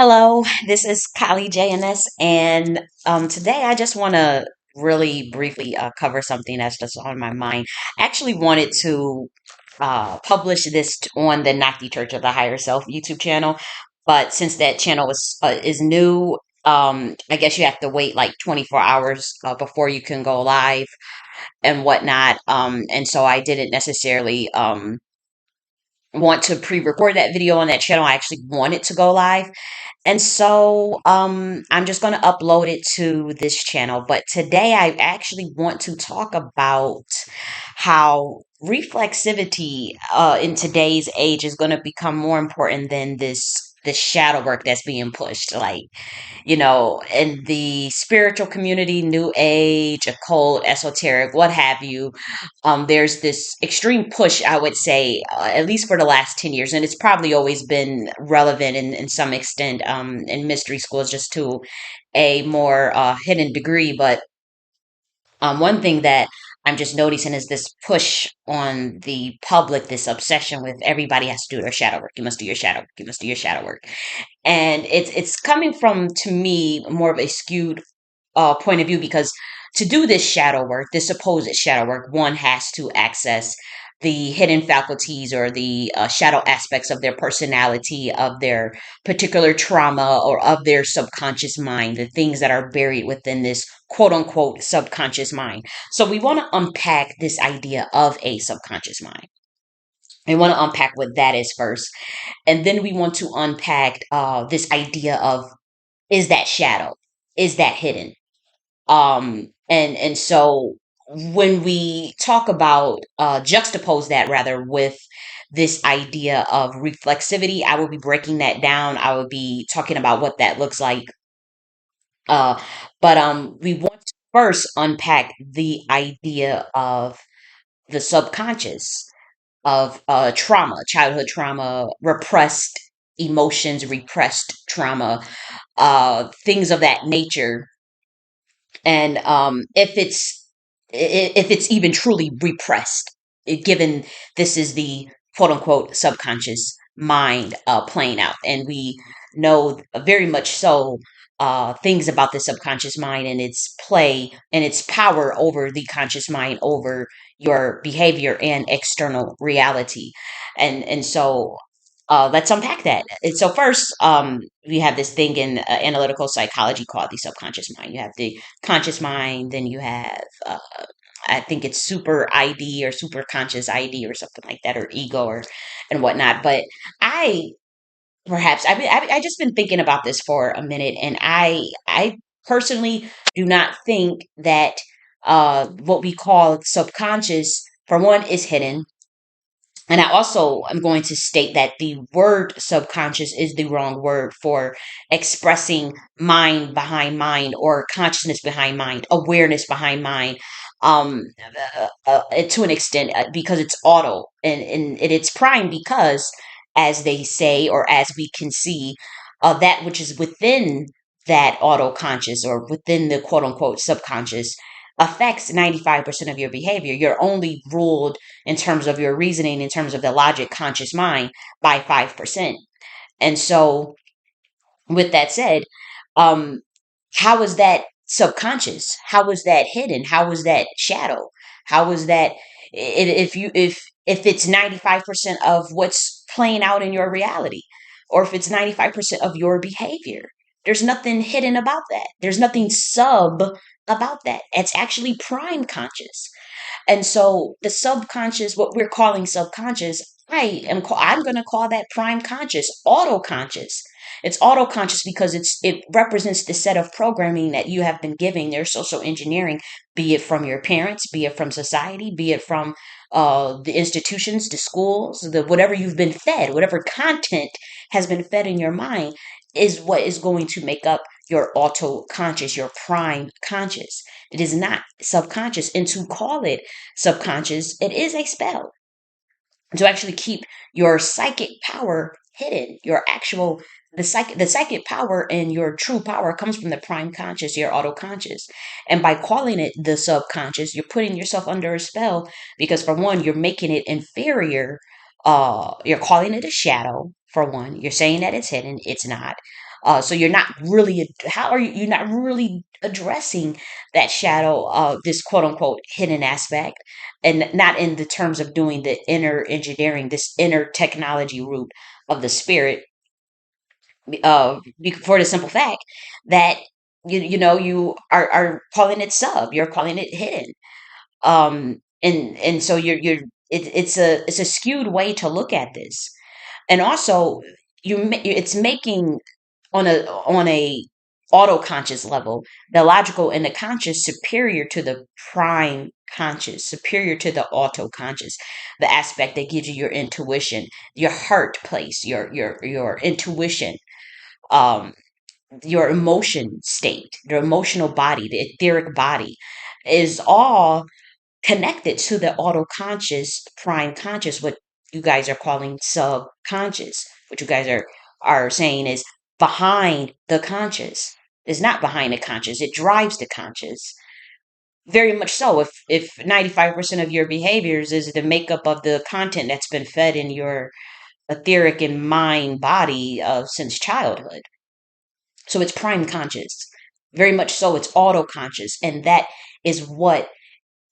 Hello, this is J.N.S. and today I just want to really briefly cover something that's just on my mind. I actually wanted to publish this on the Not the Church of the Higher Self YouTube channel, but since that channel is new, I guess you have to wait like 24 hours before you can go live and whatnot. And so I didn't necessarily want to pre-record that video on that channel. I actually wanted to go live. And so I'm just going to upload it to this channel. But today I actually want to talk about how reflexivity in today's age is going to become more important than this shadow work that's being pushed. Like, in the spiritual community, new age, occult, esoteric, what have you, there's this extreme push, I would say, at least for the last 10 years, and it's probably always been relevant in some extent in mystery schools, just to a more hidden degree. But one thing that I'm just noticing is this push on the public, this obsession with everybody has to do their shadow work. You must do your shadow work. You must do your shadow work. And it's coming from, to me, more of a skewed point of view, because to do this shadow work, this supposed shadow work, one has to access the hidden faculties or the shadow aspects of their personality, of their particular trauma, or of their subconscious mind, the things that are buried within this quote unquote subconscious mind. So we want to unpack this idea of a subconscious mind. We want to unpack what that is first. And then we want to unpack this idea of, is that shadow? Is that hidden? And so when we talk about juxtapose that rather with this idea of reflexivity, I will be breaking that down. I will be talking about what that looks like. Uh, but we want to first unpack the idea of the subconscious, of trauma, childhood trauma, repressed emotions, repressed trauma, things of that nature. And if it's even truly repressed, given this is the quote unquote subconscious mind playing out, and we know very much so things about the subconscious mind and its play and its power over the conscious mind, over your behavior and external reality. And so let's unpack that. And so first, we have this thing in analytical psychology called the subconscious mind. You have the conscious mind, then you have, I think it's super ID or super conscious ID or something like that, or ego or and whatnot. But I I just been thinking about this for a minute, and I personally do not think that what we call subconscious, for one, is hidden. And I also am going to state that the word subconscious is the wrong word for expressing mind behind mind, or consciousness behind mind, awareness behind mind. Um, to an extent, because it's auto, and it's prime because, as they say, or as we can see, that which is within that auto conscious, or within the quote unquote subconscious, affects 95% of your behavior. You're only ruled in terms of your reasoning, in terms of the logic conscious mind, by 5%. And so, with that said, um, how is that subconscious? How is that hidden? How is that shadow? How is that if it's 95% of what's playing out in your reality, or if it's 95% of your behavior? There's nothing hidden about that. There's nothing sub about that. It's actually prime conscious. And so the subconscious, what we're calling subconscious, I'm going to call that prime conscious, auto conscious. It's auto conscious because it represents the set of programming that you have been giving their social engineering, be it from your parents, be it from society, be it from the institutions, the schools, the whatever you've been fed, whatever content has been fed in your mind is what is going to make up your auto conscious, your prime conscious. It is not subconscious. And to call it subconscious, it is a spell to actually keep your psychic power hidden. Your actual the psychic power and your true power comes from the prime conscious, your auto conscious. And by calling it the subconscious, you're putting yourself under a spell, because for one, you're making it inferior. You're calling it a shadow, for one. You're saying that it's hidden. It's not. So you're not really, how are you, you're not really addressing that shadow, this quote unquote hidden aspect, and not in the terms of doing the inner engineering, this inner technology route of the spirit, for the simple fact that you are calling it sub, you're calling it hidden. And so it's a skewed way to look at this. And also, it's making, on a auto-conscious level, the logical and the conscious superior to the prime conscious, superior to the auto-conscious, the aspect that gives you your intuition, your heart place, your intuition, um your emotion state, your emotional body, the etheric body, is all connected to the auto-conscious prime conscious, what you guys are calling subconscious, what you guys are saying is behind the conscious. It's not behind the conscious, it drives the conscious. Very much so. If 95% of your behaviors is the makeup of the content that's been fed in your etheric and mind body, since childhood, so it's prime conscious. Very much so, it's auto conscious, and that is what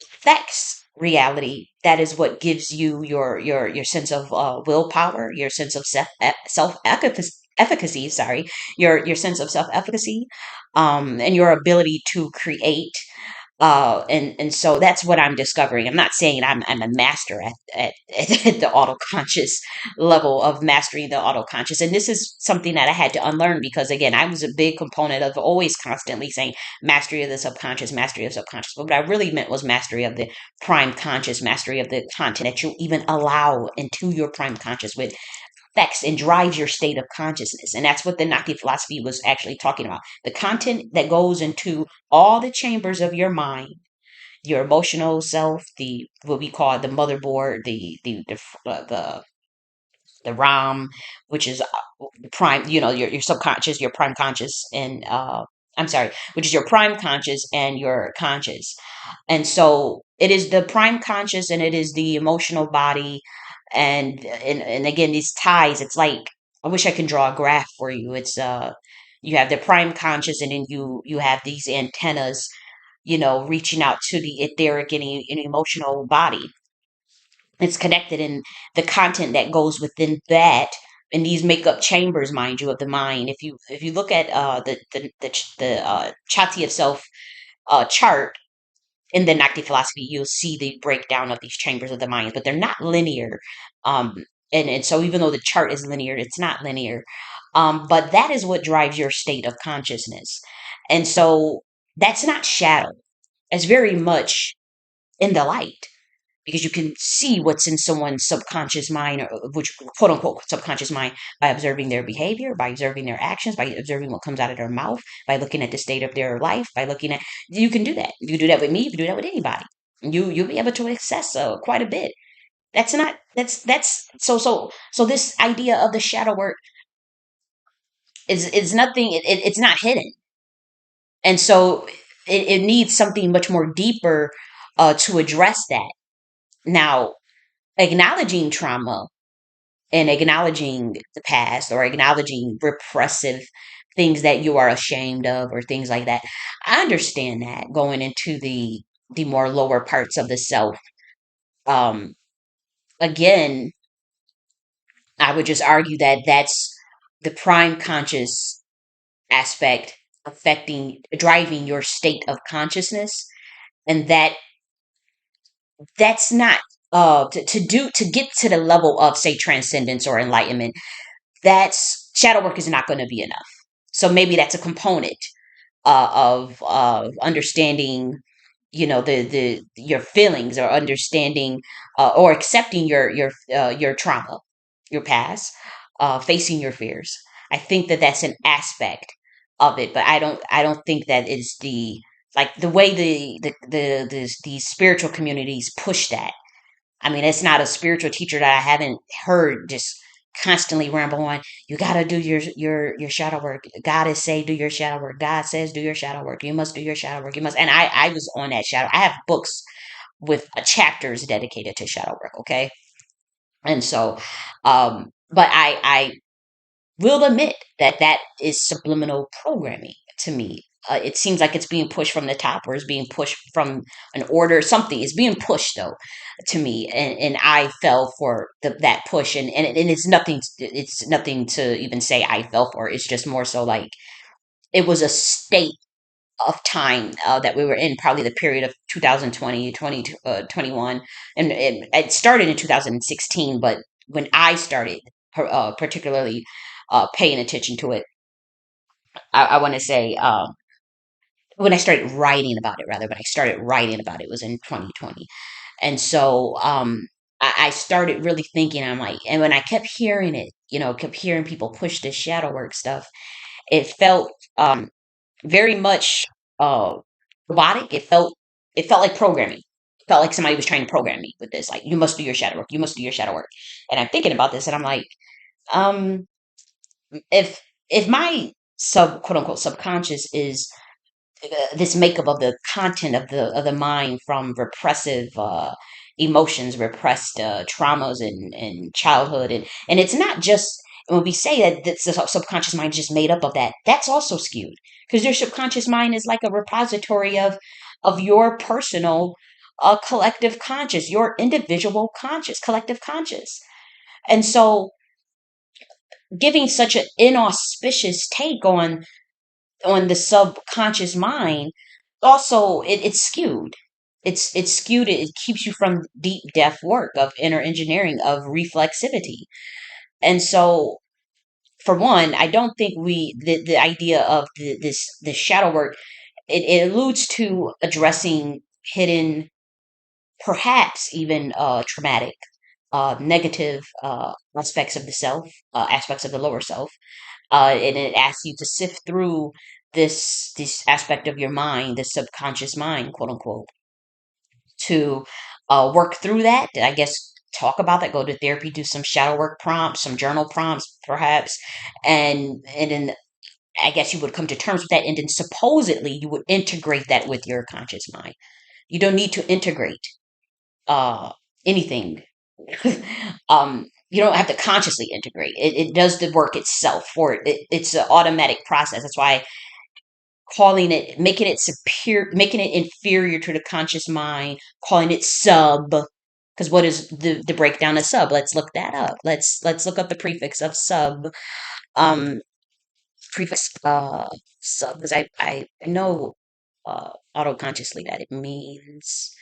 affects reality. That is what gives you your sense of willpower, your sense of self efficacy. Sorry, your sense of self efficacy, and your ability to create. And so that's what I'm discovering. I'm not saying I'm a master at the autoconscious level of mastering the autoconscious. And this is something that I had to unlearn, because again, I was a big component of always constantly saying mastery of the subconscious, mastery of subconscious. But what I really meant was mastery of the prime conscious, mastery of the content that you even allow into your prime conscious, with affects and drives your state of consciousness. And that's what the Nakti philosophy was actually talking about. The content that goes into all the chambers of your mind, your emotional self, the what we call the motherboard, the RAM, which is prime, your subconscious, your prime conscious, and I'm sorry, which is your prime conscious and your conscious. And so it is the prime conscious, and it is the emotional body. And again, these ties, it's like, I wish I can draw a graph for you. It's you have the prime conscious, and then you have these antennas, reaching out to the etheric and emotional body. It's connected in the content that goes within that, and these make up chambers, mind you, of the mind. If you look at the Chati of self chart in the Nakti philosophy, you'll see the breakdown of these chambers of the mind, but they're not linear. Um, and so even though the chart is linear, it's not linear. But that is what drives your state of consciousness. And so that's not shadow. It's very much in the light, because you can see what's in someone's subconscious mind, or which quote unquote subconscious mind, by observing their behavior, by observing their actions, by observing what comes out of their mouth, by looking at the state of their life, by looking at, you can do that. You can do that with me, you can do that with anybody. You'll be able to access quite a bit. That's not that's so this idea of the shadow work is nothing, it's not hidden. And so it needs something much more deeper to address that. Now, acknowledging trauma and acknowledging the past, or acknowledging repressive things that you are ashamed of, or things like that, I understand that, going into the more lower parts of the self. um Again, I would just argue that that's the prime conscious aspect affecting, driving your state of consciousness. And that's not, to get to the level of, say, transcendence or enlightenment, that's shadow work is not going to be enough. So maybe that's a component of understanding, the your feelings, or understanding, or accepting your trauma, your past, facing your fears. I think that that's an aspect of it, but I don't think that is the, like, the way these spiritual communities push that. I mean, it's not a spiritual teacher that I haven't heard just constantly ramble on. You gotta do your shadow work. God is say do your shadow work. God says do your shadow work. You must do your shadow work. You must. And I was on that shadow. I have books with chapters dedicated to shadow work. Okay, and so, but I will admit that that is subliminal programming to me. It seems like it's being pushed from the top, or it's being pushed from an order. Something is being pushed though to me, and I fell for that push, and it's nothing. It's nothing to even say I fell for. It's just more so like it was a state of time that we were in, probably the period of 2020, 21, and it started in 2016. But when I started particularly paying attention to it, I want to say when I started writing about it, rather, when I started writing about it was in 2020. And so I started really thinking, I'm like, and when I kept hearing it, kept hearing people push this shadow work stuff, it felt very much uh robotic. It felt like programming. It felt like somebody was trying to program me with this. Like, you must do your shadow work. You must do your shadow work. And I'm thinking about this, and I'm like, um, if my quote unquote subconscious is this makeup of the content of the mind from repressive emotions, repressed traumas in childhood, and it's not just when we say that the subconscious mind is just made up of that. That's also skewed, because your subconscious mind is like a repository of your personal collective conscious, your individual conscious, collective conscious, and so giving such an inauspicious take on the subconscious mind, also it's skewed. It's skewed. It keeps you from deep depth work of inner engineering, of reflexivity. And so, for one, I don't think the idea of this shadow work, it alludes to addressing hidden, perhaps even traumatic, negative aspects of the self, aspects of the lower self, and it asks you to sift through this aspect of your mind, this subconscious mind, quote unquote, to work through that. I guess talk about that. Go to therapy, do some shadow work prompts, some journal prompts, perhaps, and then I guess you would come to terms with that, and then supposedly you would integrate that with your conscious mind. You don't need to integrate uh, anything. You don't have to consciously integrate. It does the work itself for it. It's an automatic process. That's why calling it, making it superior, making it inferior to the conscious mind, calling it sub. Because what is the breakdown of sub? Let's look that up. Let's look up the prefix of sub. Um, prefix sub, because I know autoconsciously that it means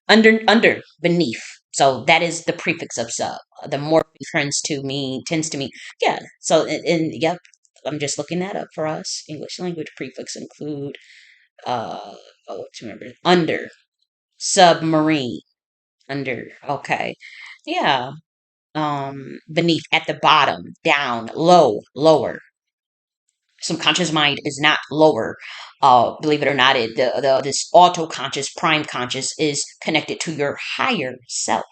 under, beneath. So that is the prefix of sub. The morphe tends to mean, yeah. So yep, I'm just looking that up for us. English language prefix include uh oh, to remember, under, submarine, under. Okay, yeah. Beneath, at the bottom, down, low, lower. Subconscious mind is not lower. Believe it or not, this auto conscious, prime conscious is connected to your higher self.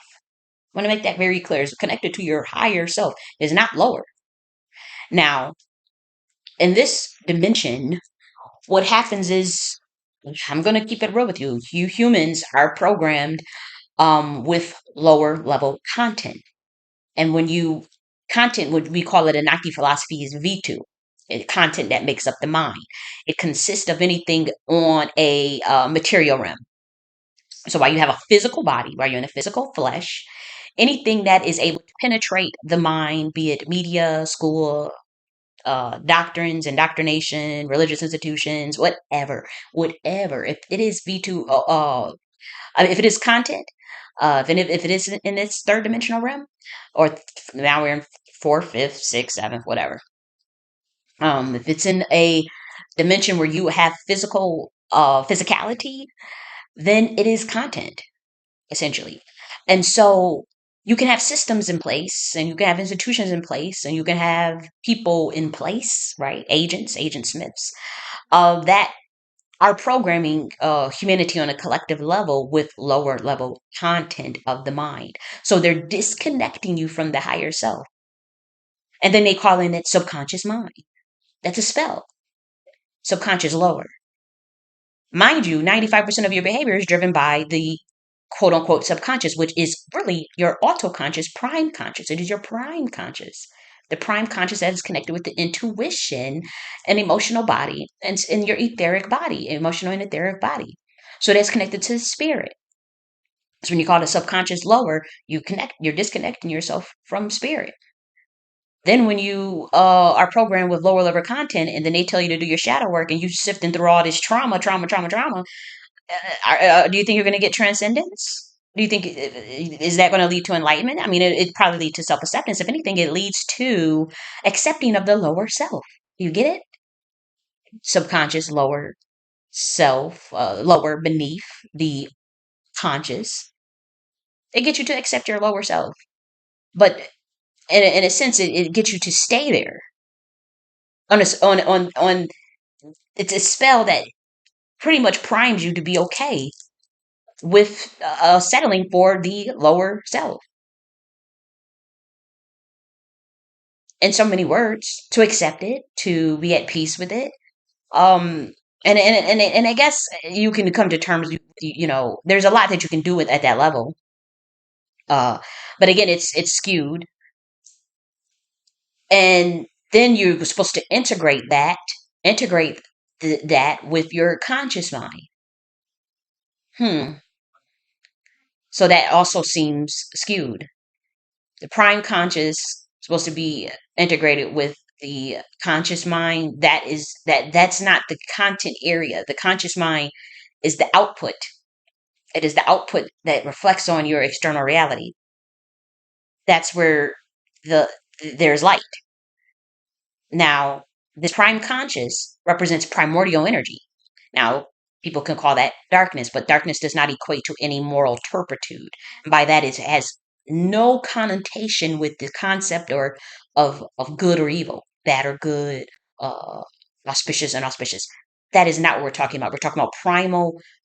I want to make that very clear. It's connected to your higher self. It's not lower. Now, in this dimension, what happens is, I'm going to keep it real with you. You humans are programmed with lower level content. And when you content, what we call it in Naki philosophy is V2, content that makes up the mind. It consists of anything on a material realm. So while you have a physical body, while you're in a physical flesh, anything that is able to penetrate the mind, be it media, school, doctrines, indoctrination, religious institutions, whatever. If it is V2, if it is content, if it is in its third dimensional realm, or now we're in fourth, fifth, sixth, seventh, whatever. If it's in a dimension where you have physicality, then it is content, essentially. And so you can have systems in place, and you can have institutions in place, and you can have people in place, right? Agent Smiths, that are programming humanity on a collective level with lower level content of the mind. So they're disconnecting you from the higher self. And then they calling it subconscious mind. That's a spell. Subconscious lower. Mind you, 95% of your behavior is driven by the quote unquote subconscious, which is really your autoconscious prime conscious. It is your prime conscious. The prime conscious that is connected with the intuition and emotional body and in your etheric body, emotional and etheric body. So that's connected to the spirit. So when you call the subconscious lower, you're disconnecting yourself from spirit. Then when you are programmed with lower level content and then they tell you to do your shadow work and you sifting through all this trauma, do you think you're going to get transcendence? Do you think is that going to lead to enlightenment? I mean, it probably leads to self acceptance. If anything, it leads to accepting of the lower self. You get it? Subconscious, lower self, lower beneath the conscious. It gets you to accept your lower self, but in a sense, it gets you to stay there on. It's a spell that pretty much primes you to be okay with settling for the lower self. In so many words, to accept it, to be at peace with it. Um, and I guess you can come to terms. There's a lot that you can do with at that level. Uh, but again, it's skewed, and then you're supposed to integrate that with your conscious mind. Hmm. So that also seems skewed. The prime conscious is supposed to be integrated with the conscious mind. That's not the content area. The conscious mind is the output. It is the output that reflects on your external reality. That's where the there's light. Now, this prime conscious represents primordial energy. Now, people can call that darkness, but darkness does not equate to any moral turpitude. And by that, it has no connotation with the concept or of good or evil, bad or good, uh, auspicious and auspicious. That is not what we're talking about. We're talking about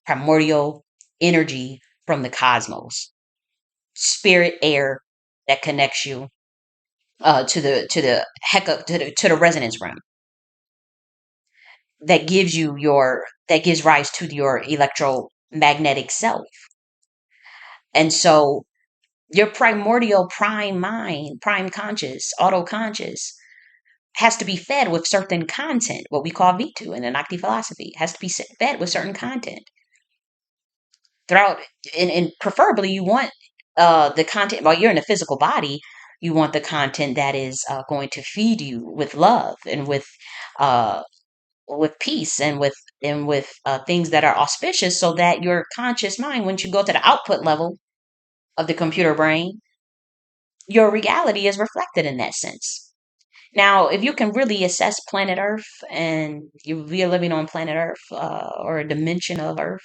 primordial energy from the cosmos, spirit air that connects you to the resonance realm that gives rise to your electromagnetic self. And so your primordial prime mind, prime conscious, auto conscious has to be fed with certain content, what we call V2 in the Nakti philosophy, has to be fed with certain content throughout. And preferably you want the content while you're in a physical body, you want the content that is going to feed you with love and uh, with peace and with things that are auspicious so that your conscious mind, once you go to the output level of the computer brain, your reality is reflected in that sense. Now, if you can really assess planet Earth and we are living on planet Earth or a dimension of Earth,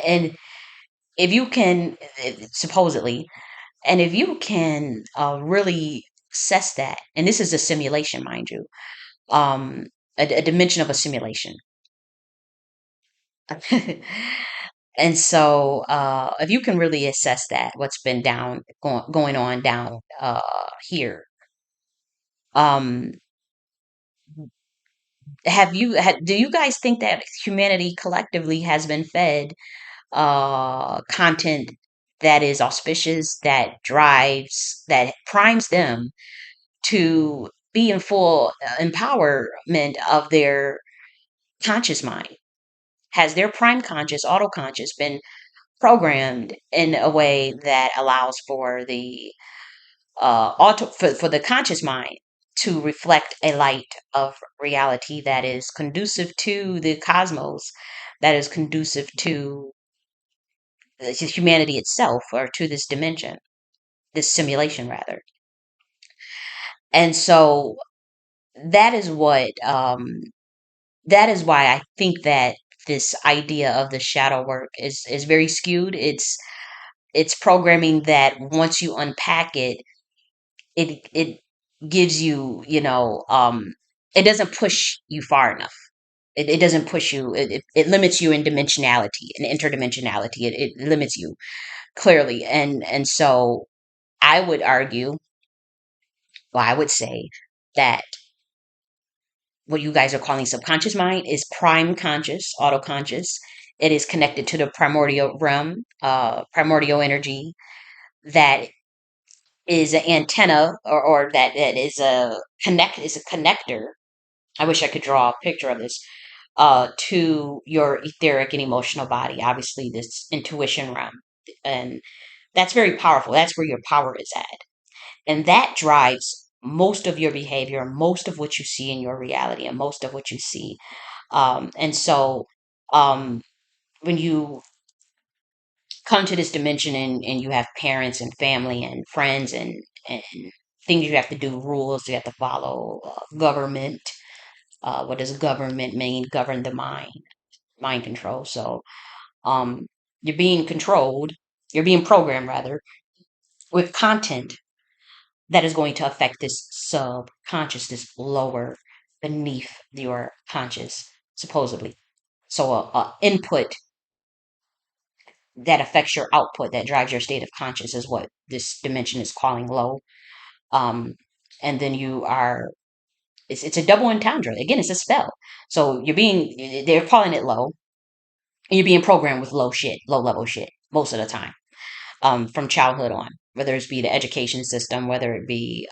and if you can, supposedly, and if you can really assess that, and this is a simulation, mind you, um, a dimension of a simulation. And so, if you can really assess that, what's been going on down here, um, do you guys think that humanity collectively has been fed content that is auspicious, that primes them to be in full empowerment of their conscious mind? Has their prime conscious, auto conscious, been programmed in a way that allows for the for the conscious mind to reflect a light of reality that is conducive to the cosmos, that is conducive to humanity itself, or to this dimension, this simulation rather. And so that is what that is why I think that this idea of the shadow work is very skewed. It's programming that once you unpack it, it gives you, it doesn't push you far enough. It doesn't push you. It limits you in dimensionality and interdimensionality. It limits you clearly. And so I would argue, well, I would say that what you guys are calling subconscious mind is prime conscious, auto conscious. It is connected to the primordial realm, primordial energy that is an antenna, or that is a connector. I wish I could draw a picture of this, to your etheric and emotional body. Obviously, this intuition realm, and that's very powerful. That's where your power is at, and that drives most of your behavior, most of what you see in your reality, and most of what you see. And so, um, when you come to this dimension, and you have parents and family and friends and things you have to do, rules you have to follow, government. What does government mean? Govern the mind control. So, um, you're being controlled, you're being programmed rather, with content that is going to affect this subconscious, this lower beneath your conscious, supposedly. So, a input that affects your output, that drives your state of conscious, is what this dimension is calling low. Um, and then it's a double entendre. Again, it's a spell. So they're calling it low, and you're being programmed with low shit, low level shit most of the time, from childhood on, whether it be the education system, whether it be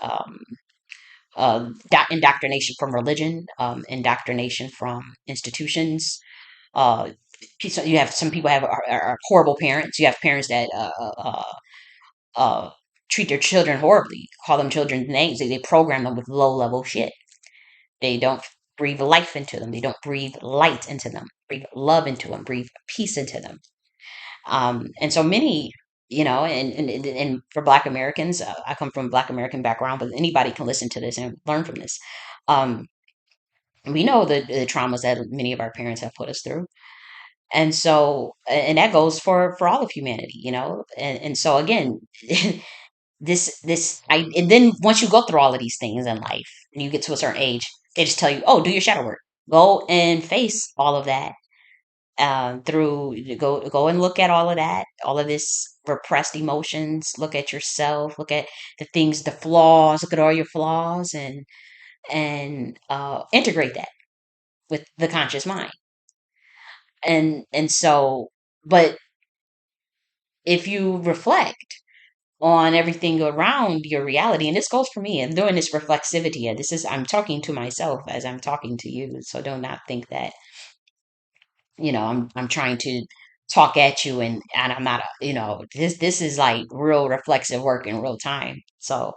indoctrination from religion, indoctrination from institutions. Uh, you have some people are horrible parents. You have parents that uh, treat their children horribly, call them children's names. They program them with low level shit. They don't breathe life into them. They don't breathe light into them, breathe love into them, breathe peace into them. And so many, and for Black Americans, I come from a Black American background, but anybody can listen to this and learn from this. Um, we know the traumas that many of our parents have put us through. And so, and that goes for all of humanity, and so again, and then once you go through all of these things in life and you get to a certain age, they just tell you, oh, do your shadow work, go and face all of that, through go and look at all of that, all of this repressed emotions, look at yourself, look at the things, the flaws, look at all your flaws, and integrate that with the conscious mind. And so, but if you reflect on everything around your reality, and this goes for me, I'm doing this reflexivity, and I'm talking to myself as I'm talking to you, so do not think that, I'm trying to talk at you, and I'm not, this is like real reflexive work in real time. So,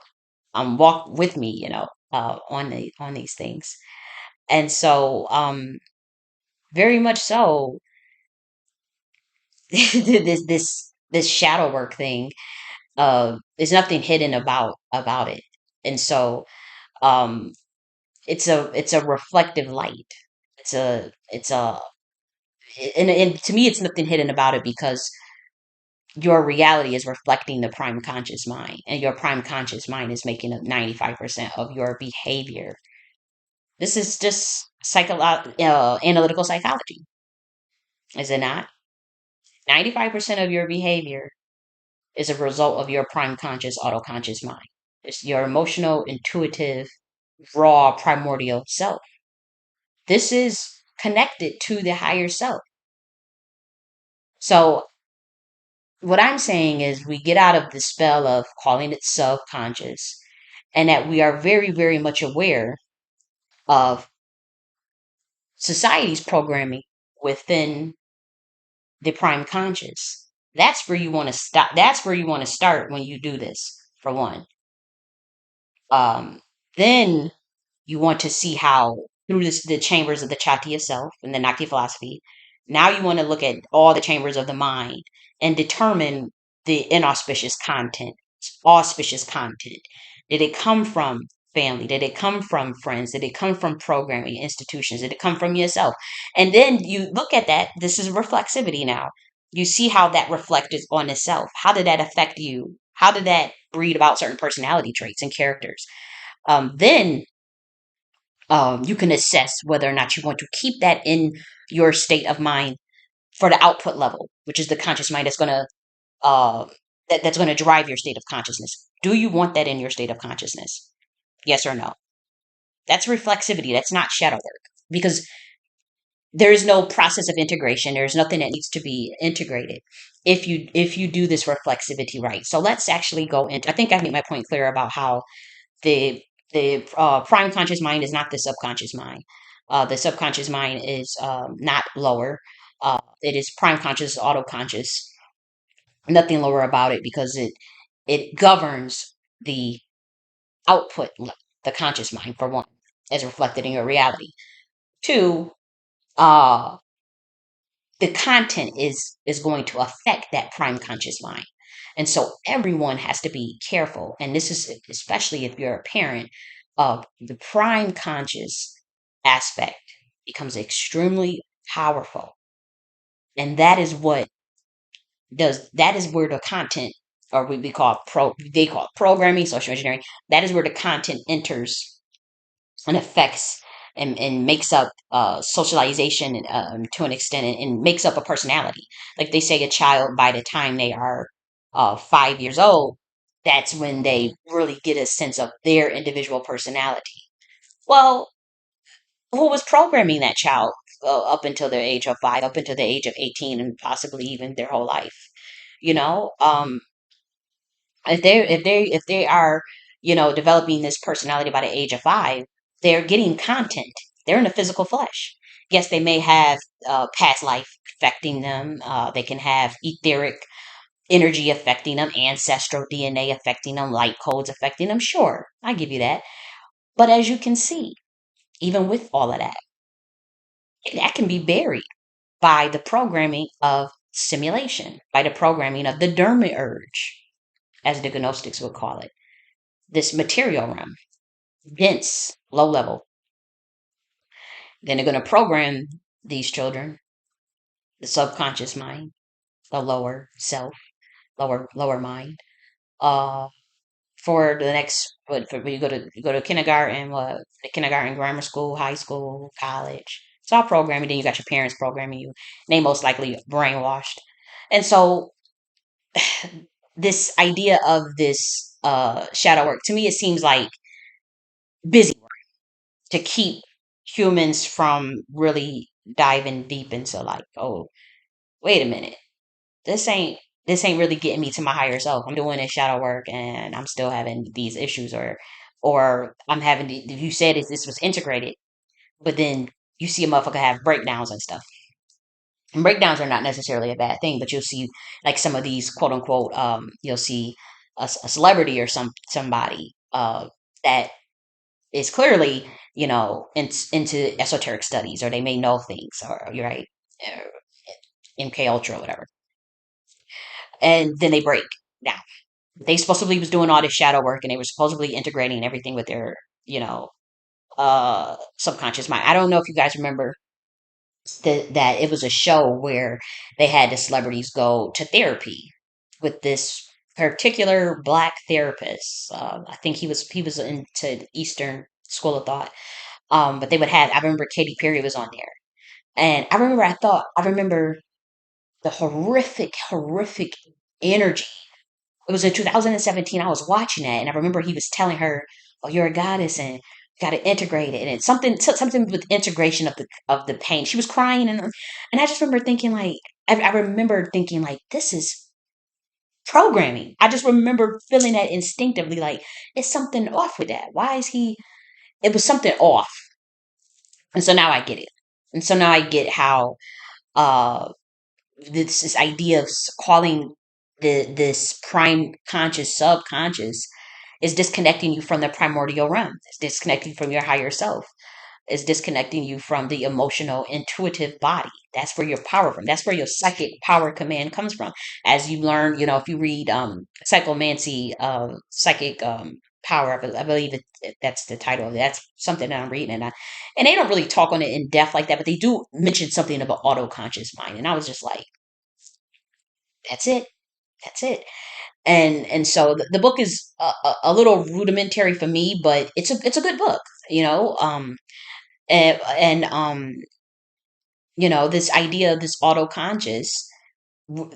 walk with me, on these things. And so, very much so, this shadow work thing, there's nothing hidden about it. And so, um it's a reflective light. It's a and to me, it's nothing hidden about it, because your reality is reflecting the prime conscious mind, and your prime conscious mind is making up 95% of your behavior. This is just analytical psychology, is it not? 95% of your behavior is a result of your prime conscious, autoconscious mind. It's your emotional, intuitive, raw, primordial self. This is connected to the higher self. So, what I'm saying is, we get out of the spell of calling it subconscious, and that we are very, very much aware of society's programming within the prime conscious. That's where you want to stop. That's where you want to start when you do this, for one. Then you want to see how, through the chambers of the Chatya self and the Nakti philosophy, now you want to look at all the chambers of the mind and determine the inauspicious content, auspicious content. Did it come from family? Did it come from friends? Did it come from programming institutions? Did it come from yourself? And then you look at that. This is reflexivity now. You see how that reflected on itself. How did that affect you? How did that breed about certain personality traits and characters? Then, you can assess whether or not you want to keep that in your state of mind for the output level, which is the conscious mind uh, that's going to drive your state of consciousness. Do you want that in your state of consciousness? Yes or no? That's reflexivity. That's not shadow work, because there is no process of integration. There's nothing that needs to be integrated if you do this reflexivity right. So let's actually go into. I think I made my point clear about how the the prime conscious mind is not the subconscious mind. The subconscious mind is not lower. It is prime conscious, autoconscious. Nothing lower about it because it governs the output, the conscious mind for one, as reflected in your reality. Two, uh, the content is going to affect that prime conscious mind. And so everyone has to be careful. And this is especially if you're a parent of the prime conscious aspect becomes extremely powerful. And that is what does that is where the content or what we call they call it programming, social engineering, that is where the content enters and affects and makes up socialization to an extent and makes up a personality. Like they say, a child by the time they are 5 years old, that's when they really get a sense of their individual personality. Well, who was programming that child up until their age of 5, up until the age of 18, and possibly even their whole life? You know, if they are developing this personality by the age of 5, they're getting content. They're in the physical flesh. Yes, they may have past life affecting them. They can have etheric energy affecting them, ancestral DNA affecting them, light codes affecting them. Sure, I give you that. But as you can see, even with all of that, that can be buried by the programming of simulation, by the programming of the dormant urge, as the Gnostics would call it, this material realm, dense, low level. Then they're going to program these children, the subconscious mind, the lower self, lower mind, uh, for the next. What for when you go to kindergarten, the kindergarten, grammar school, high school, college. It's all programming. Then you got your parents programming you. And they most likely brainwashed. And so this idea of this shadow work, to me, it seems like busy work to keep humans from really diving deep into like, oh, wait a minute, this ain't this ain't really getting me to my higher self. I'm doing this shadow work and I'm still having these issues, or I'm having you said this was integrated, but then you see a motherfucker have breakdowns and stuff. And breakdowns are not necessarily a bad thing, but you'll see like some of these quote unquote you'll see a celebrity or somebody that is clearly, into esoteric studies, or they may know things, or you're right, uh, MK Ultra, or whatever, and then they break down. They supposedly was doing all this shadow work, and they were supposedly integrating everything with their, subconscious mind. I don't know if you guys remember that it was a show where they had the celebrities go to therapy with this particular black therapist. I think he was into Eastern school of thought. But they would have. I remember Katy Perry was on there, and I remember the horrific energy. It was in 2017. I was watching that, and I remember he was telling her, "Oh, you're a goddess, and you got to integrate it." And it's something with integration of the pain. She was crying, and I just remember thinking like, I remember thinking like, this is programming. I just remember feeling that instinctively, like it's something off with that. Why is he? It was something off, and so now I get it. And so now I get how uh this idea of calling this prime conscious subconscious is disconnecting you from the primordial realm. It's disconnecting from your higher self. It's disconnecting you from the emotional intuitive body. That's where your power from. That's where your psychic power command comes from. As you learn, if you read psychomancy, psychic power, I believe that's the title of it. That's something that I'm reading, and they don't really talk on it in depth like that, but they do mention something about autoconscious mind, and I was just like, that's it. That's it. And so the book is a little rudimentary for me, but it's a good book, and this idea of this autoconscious, w-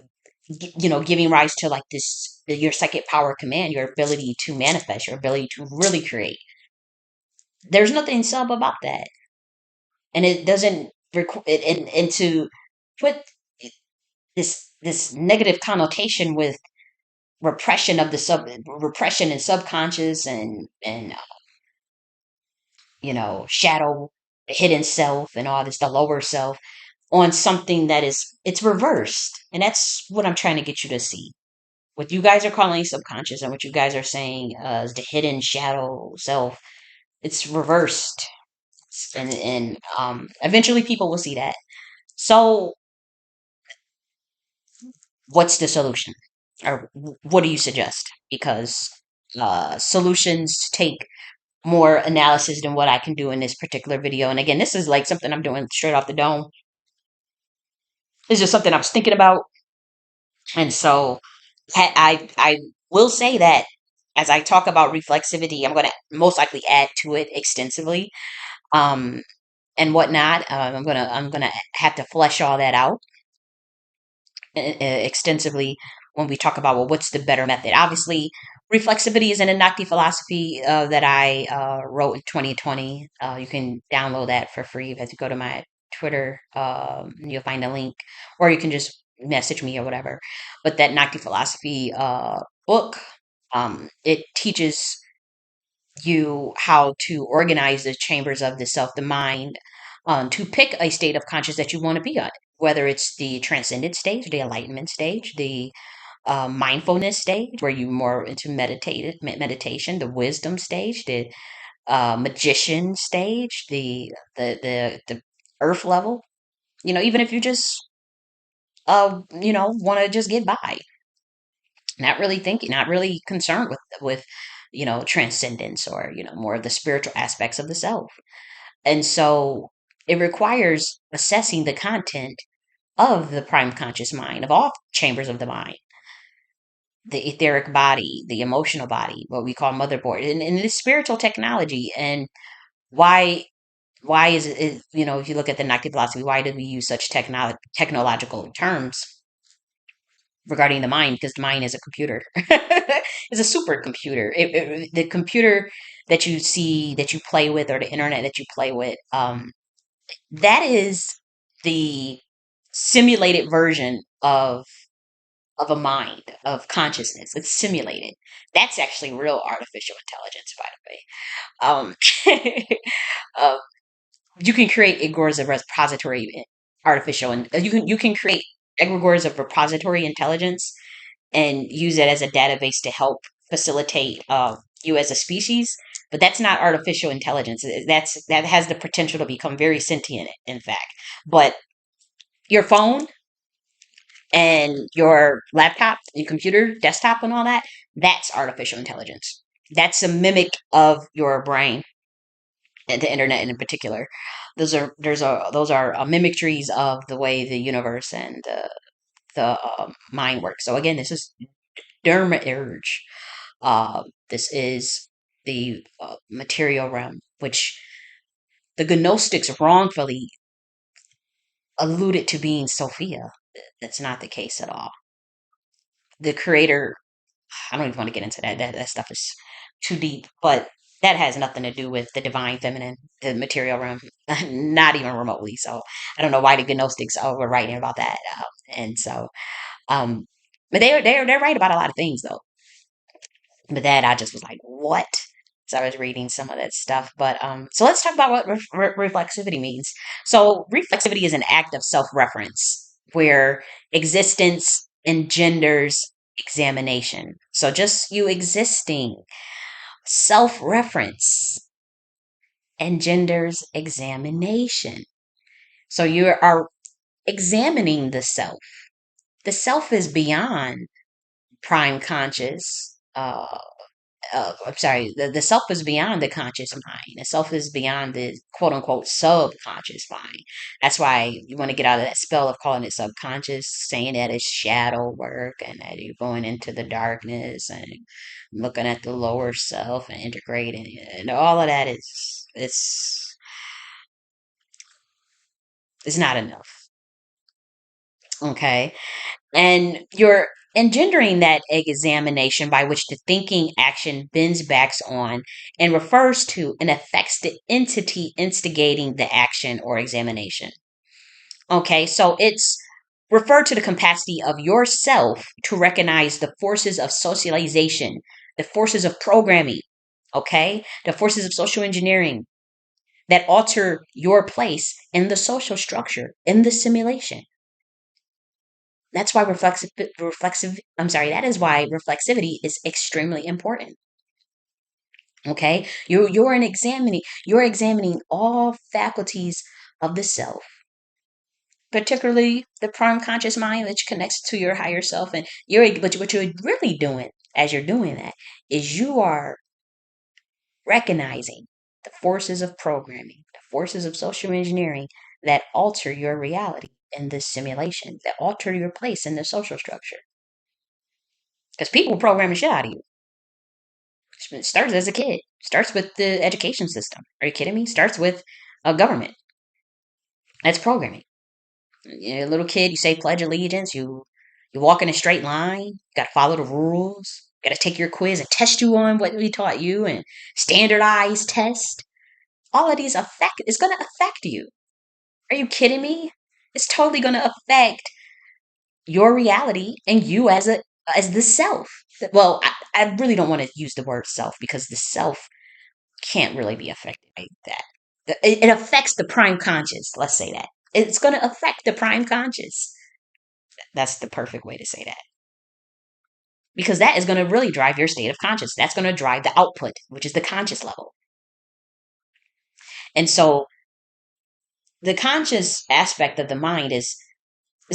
giving rise to like this, your psychic power command, your ability to manifest, your ability to really create. There's nothing sub about that, and it doesn't. and to put this negative connotation with repression and subconscious and shadow, hidden self, and all this, the lower self, on something that is, it's reversed. And that's what I'm trying to get you to see. What you guys are calling subconscious and what you guys are saying is the hidden shadow self, it's reversed. And eventually people will see that. So what's the solution? Or what do you suggest? Because solutions take more analysis than what I can do in this particular video. And again, this is like something I'm doing straight off the dome. It's just something I was thinking about. And so I will say that as I talk about reflexivity, I'm going to most likely add to it extensively, um, and whatnot. I'm gonna have to flesh all that out extensively when we talk about, well, what's the better method. Obviously, reflexivity is an Anakti philosophy that I wrote in 2020. You can download that for free if you go to my Twitter. You'll find a link, or you can just message me or whatever. But that Nakti philosophy book, it teaches you how to organize the chambers of the self, the mind, to pick a state of conscious that you want to be on, whether it's the transcendent stage, the enlightenment stage, the mindfulness stage, where you more into meditation, the wisdom stage, the magician stage, the earth level. Even if you just want to just get by, not really thinking, not really concerned with transcendence, or more of the spiritual aspects of the self. And so it requires assessing the content of the prime conscious mind, of all chambers of the mind, the etheric body, the emotional body, what we call motherboard, and this spiritual technology. And why is if you look at the Nike philosophy, why do we use such technological terms regarding the mind? Because the mind is a computer. It's a supercomputer. The computer that you see, that you play with, or the internet that you play with, that is the simulated version of a mind, of consciousness. It's simulated. That's actually real artificial intelligence, by the way. uh, you can create egregores of repository artificial, and you can create egregores of repository intelligence and use it as a database to help facilitate you as a species. But that's not artificial intelligence. That has the potential to become very sentient, in fact. But your phone and your laptop, your computer, desktop, and all that, that's artificial intelligence. That's a mimic of your brain and the internet in particular. Those are mimicries of the way the universe and the mind works. So again, this is dormant urge. This is the material realm, which the Gnostics wrongfully alluded to being Sophia. That's not the case at all. The creator, I don't even want to get into that. That stuff is too deep, but that has nothing to do with the divine feminine, the material realm, not even remotely. So I don't know why the Gnostics were writing about that. And so, um, but they're right about a lot of things though. But that I just was like, what? So I was reading some of that stuff. But so let's talk about what reflexivity means. So reflexivity is an act of self-reference where existence engenders examination. So just you existing, self-reference engenders examination. So you are examining the self. The self is beyond prime conscious. I'm sorry, the self is beyond the conscious mind. The self is beyond the quote unquote subconscious mind. That's why you want to get out of that spell of calling it subconscious, saying that it's shadow work and that you're going into the darkness and looking at the lower self and integrating it. And all of that is it's not enough. Okay. And you're engendering that examination by which the thinking action bends back on and refers to and affects the entity instigating the action or examination. Okay, so it's referred to the capacity of yourself to recognize the forces of socialization, the forces of programming, okay, the forces of social engineering that alter your place in the social structure, in the simulation. That's why that is why reflexivity is extremely important. Okay, you're examining all faculties of the self, particularly the prime conscious mind, which connects to your higher self. And what you're really doing as you're doing that is you are recognizing the forces of programming, the forces of social engineering that alter your reality in this simulation, that alter your place in the social structure. Because people program the shit out of you. It starts as a kid. Starts with the education system. Are you kidding me? Starts with a government. That's programming. You're a little kid, you say pledge allegiance, you walk in a straight line, you gotta follow the rules, gotta take your quiz and test you on what we taught you and standardized test. All of these affect it's gonna affect you. Are you kidding me? It's totally gonna affect your reality and you as the self. Well, I really don't want to use the word self because the self can't really be affected by that. It affects the prime conscious. Let's say that it's going to affect the prime conscious. That's the perfect way to say that because that is going to really drive your state of conscious. That's going to drive the output, which is the conscious level. And so the conscious aspect of the mind is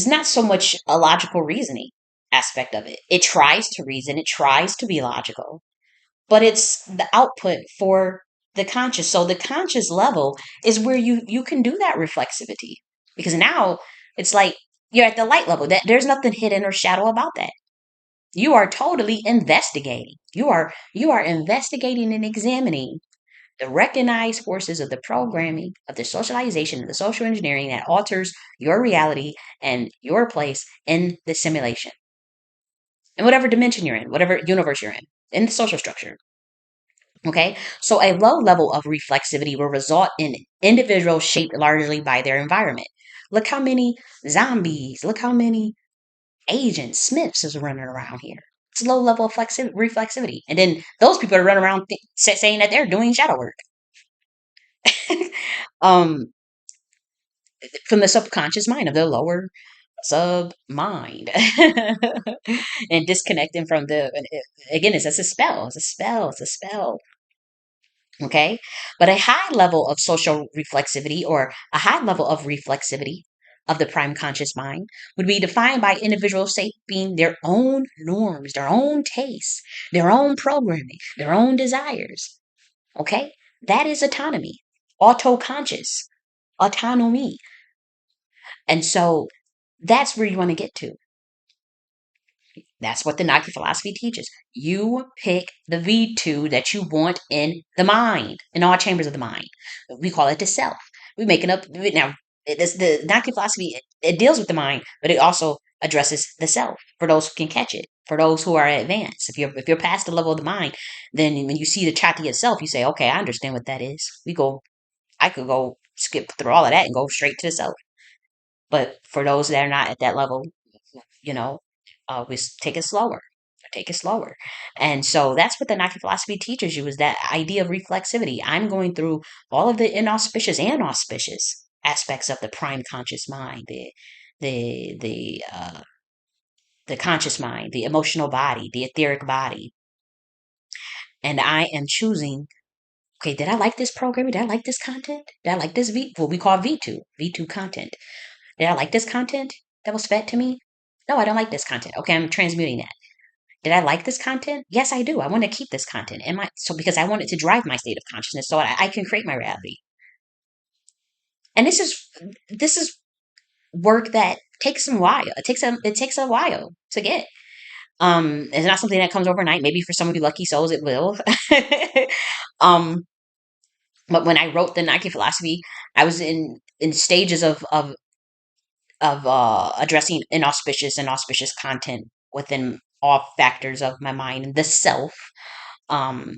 not so much a logical reasoning aspect of it. It tries to reason, it tries to be logical, but it's the output for the conscious. So the conscious level is where you can do that reflexivity because now it's like you're at the light level. That there's nothing hidden or shadow about that. You are totally investigating. You are investigating and examining the recognized forces of the programming, of the socialization, of the social engineering that alters your reality and your place in the simulation. In whatever dimension you're in, whatever universe you're in the social structure. Okay, so a low level of reflexivity will result in individuals shaped largely by their environment. Look how many zombies, look how many agents, Smiths is running around here. It's low level of reflexivity. And then those people are running around saying that they're doing shadow work. um, from the subconscious mind of the lower sub mind and disconnecting from again, it's a spell. It's a spell. It's a spell. Okay. But a high level of social reflexivity or a high level of reflexivity of the prime conscious mind would be defined by individuals shaping their own norms, their own tastes, their own programming, their own desires. Okay. That is autonomy, autoconscious, autonomy. And so that's where you want to get to. That's what the Nike philosophy teaches. You pick the V2 that you want in the mind, in all chambers of the mind. We call it the self. We making up now. The Nike philosophy it deals with the mind, but it also addresses the self for those who can catch it. For those who are advanced, if you're past the level of the mind, then when you see the chati itself, you say, "Okay, I understand what that is." I could go skip through all of that and go straight to the self. But for those that are not at that level, you know, we take it slower. Take it slower. And so that's what the Nike philosophy teaches you is that idea of reflexivity. I'm going through all of the inauspicious and auspicious aspects of the prime conscious mind, the the uh, the conscious mind, the emotional body, the etheric body, and I am choosing. Okay, did I like this programming? Did I like this content? Did I like this what we call V2 content? Did I like this content that was fed to me? No, I don't like this content. Okay, I'm transmuting that. Did I like this content? Yes, I do. I want to keep this content in my so because I want it to drive my state of consciousness so I can create my reality. And this is work that takes some while. It takes a while to get. It's not something that comes overnight. Maybe for some of you lucky souls it will. um, but when I wrote the Nike philosophy, I was in stages of addressing inauspicious and auspicious content within all factors of my mind, the self,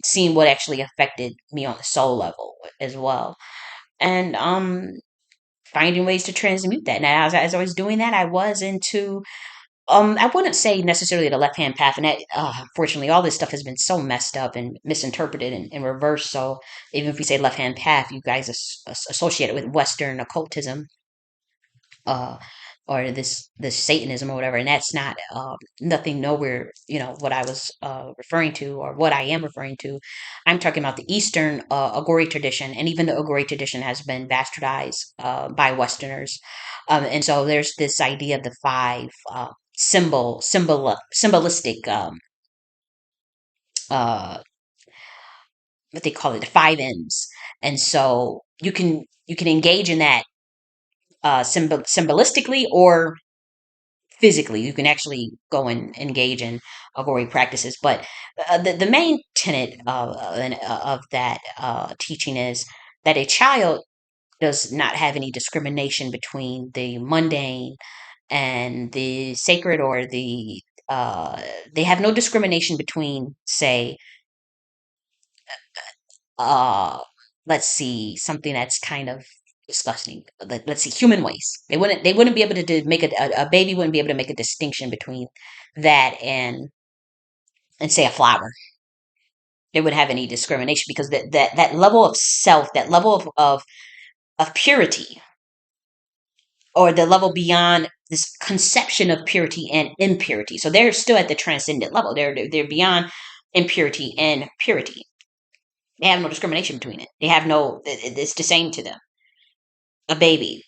seeing what actually affected me on the soul level as well. And finding ways to transmute that. Now, as I was doing that, I was into I wouldn't say necessarily the left hand path, and that unfortunately, all this stuff has been so messed up and misinterpreted and reversed. So even if we say left hand path, you guys associate it with Western occultism, uh, or this Satanism or whatever, and that's not nothing nowhere. What I was referring to, or what I am referring to. I'm talking about the Eastern Agori tradition, and even the Agori tradition has been bastardized by Westerners, and so there's this idea of the five symbolistic uh what they call it, the five M's, and so you can engage in that symbolistically or physically. You can actually go and engage in Agori practices, but the main tenet of that teaching is that a child does not have any discrimination between the mundane and the sacred, or uh, they have no discrimination between, say, uh, let's see, something that's kind of disgusting. Let's see, human waste. They wouldn't be able to make a baby wouldn't be able to make a distinction between that and say a flower. They wouldn't have any discrimination, because that level of self, that level of purity, or the level beyond this conception of purity and impurity. So they're still at the transcendent level. They're beyond impurity and purity. They have no discrimination between it. They have no. It's the same to them. A baby.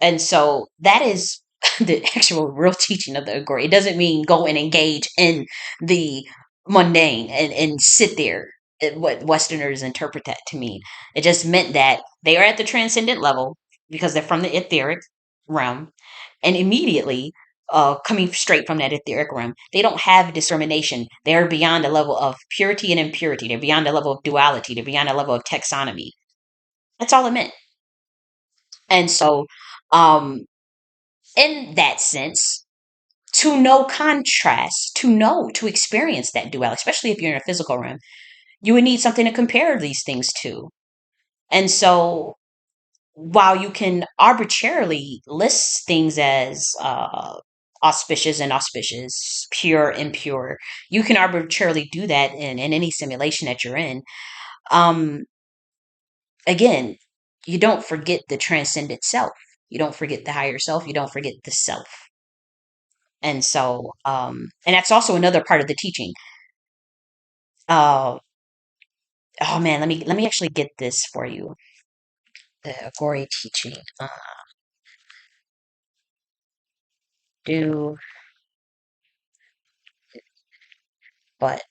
And so that is the actual real teaching of the Agora. It doesn't mean go and engage in the mundane and sit there. What Westerners interpret that to mean. It just meant that they are at the transcendent level because they're from the etheric realm, and immediately coming straight from that etheric realm, they don't have discrimination. They're beyond the level of purity and impurity. They're beyond the level of duality. They're beyond the level of taxonomy. That's all it meant. And so, um, in that sense, to know contrast, to experience that duality, especially if you're in a physical realm, you would need something to compare these things to. And so, while you can arbitrarily list things as auspicious and auspicious, pure, impure, you can arbitrarily do that in any simulation that you're in. Um, Again, you don't forget the transcendent self. You don't forget the higher self. You don't forget the self. And so, and that's also another part of the teaching. Uh, oh man, let me actually get this for you. The Agori teaching. Do but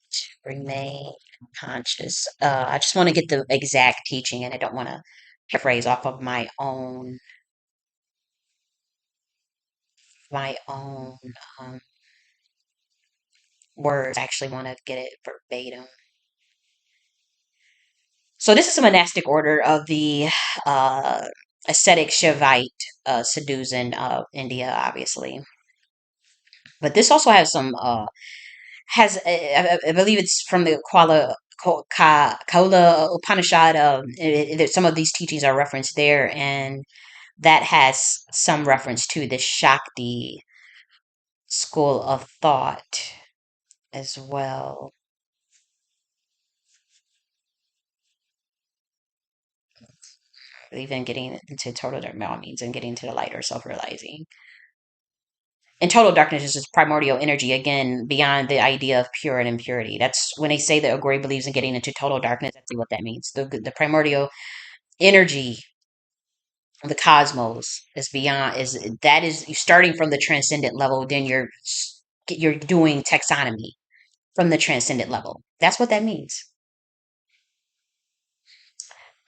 remain conscious. I just want to get the exact teaching, and I don't want to paraphrase off of my own um, words. I actually want to get it verbatim. So this is a monastic order of the uh, ascetic Shaivite Sadhus in India, obviously. But this also has some has I believe it's from the Kaula Upanishad. Some of these teachings are referenced there, and that has some reference to the Shakti school of thought as well. Even getting into total darkness means and getting to the light or self-realizing. And total darkness is just primordial energy, again, beyond the idea of pure and impurity. That's when they say that Agori believes in getting into total darkness, that's what that means. The primordial energy of the cosmos is beyond, is you starting from the transcendent level, then you're doing taxonomy from the transcendent level. That's what that means.